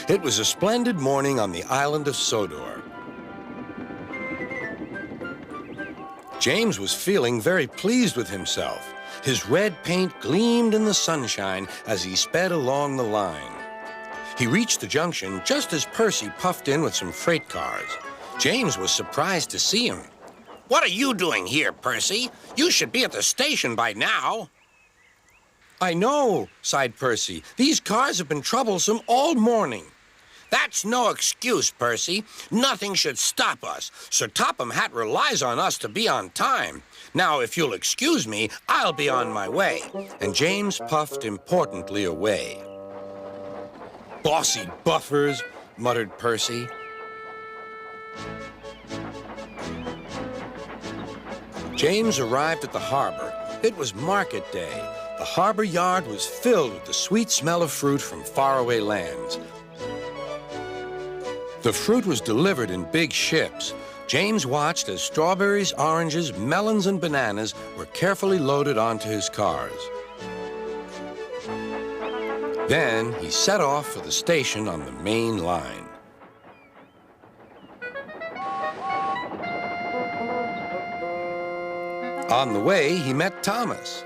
It was a splendid morning on the island of Sodor. James was feeling very pleased with himself. His red paint gleamed in the sunshine as he sped along the line. He reached the junction just as Percy puffed in with some freight cars. James was surprised to see him. What are you doing here, Percy? You should be at the station by now. I know, sighed Percy. These cars have been troublesome all morning. That's no excuse, Percy. Nothing should stop us. Sir Topham Hatt relies on us to be on time. Now, if you'll excuse me, I'll be on my way. And James puffed importantly away. Bossy buffers, muttered Percy. James arrived at the harbor. It was market day. The harbor yard was filled with the sweet smell of fruit from faraway lands. The fruit was delivered in big ships. James watched as strawberries, oranges, melons, and bananas were carefully loaded onto his cars. Then he set off for the station on the main line. On the way, he met Thomas.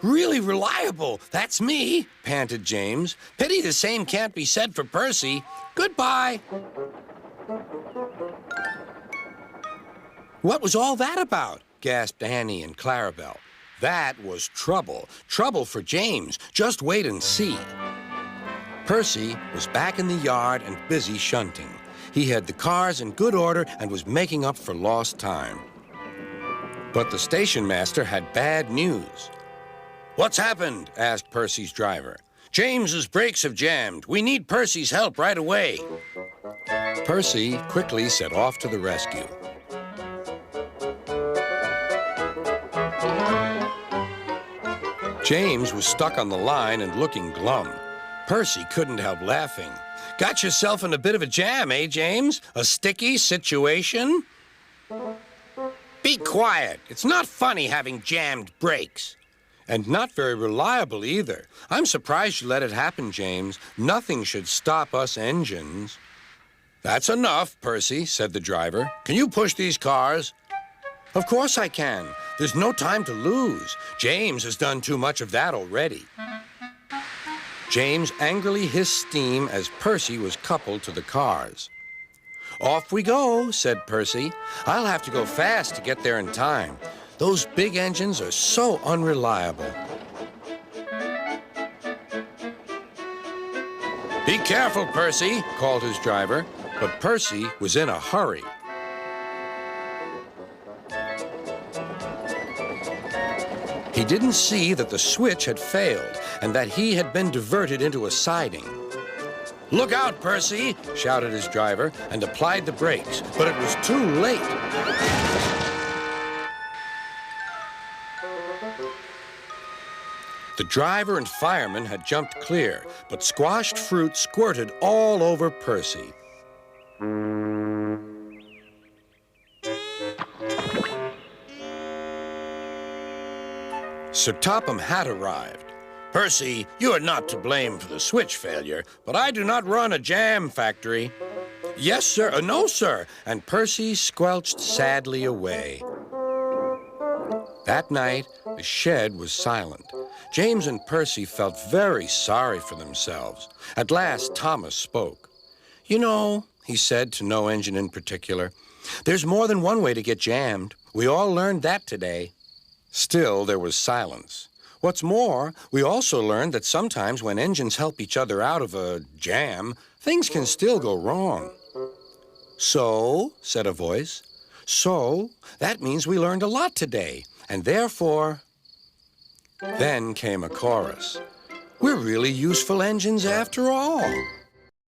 Really reliable, that's me, panted James. Pity the same can't be said for Percy. Goodbye. What was all that about? Gasped Annie and Clarabelle. That was trouble. Trouble for James. Just wait and see. Percy was back in the yard and busy shunting. He had the cars in good order and was making up for lost time. But the station master had bad news. What's happened? Asked Percy's driver. James's brakes have jammed. We need Percy's help right away. Percy quickly set off to the rescue. James was stuck on the line and looking glum. Percy couldn't help laughing. Got yourself in a bit of a jam, eh, James? A sticky situation? Be quiet. It's not funny having jammed brakes. And not very reliable either. I'm surprised you let it happen, James. Nothing should stop us engines. That's enough, Percy, said the driver. Can you push these cars? Of course I can. There's no time to lose. James has done too much of that already. James angrily hissed steam as Percy was coupled to the cars. Off we go, said Percy. I'll have to go fast to get there in time. Those big engines are so unreliable. Be careful, Percy, called his driver, but Percy was in a hurry. He didn't see that the switch had failed and that he had been diverted into a siding. Look out, Percy, shouted his driver and applied the brakes, but it was too late. The driver and fireman had jumped clear, but squashed fruit squirted all over Percy. Sir Topham Hatt arrived. Percy, you are not to blame for the switch failure, but I do not run a jam factory. Yes, sir. No, sir. And Percy squelched sadly away. That night, the shed was silent. James and Percy felt very sorry for themselves. At last, Thomas spoke. You know, he said to no engine in particular, there's more than one way to get jammed. We all learned that today. Still, there was silence. What's more, we also learned that sometimes when engines help each other out of a jam, things can still go wrong. So, said a voice, so that means we learned a lot today, and therefore... Then came a chorus. We're really useful engines after all.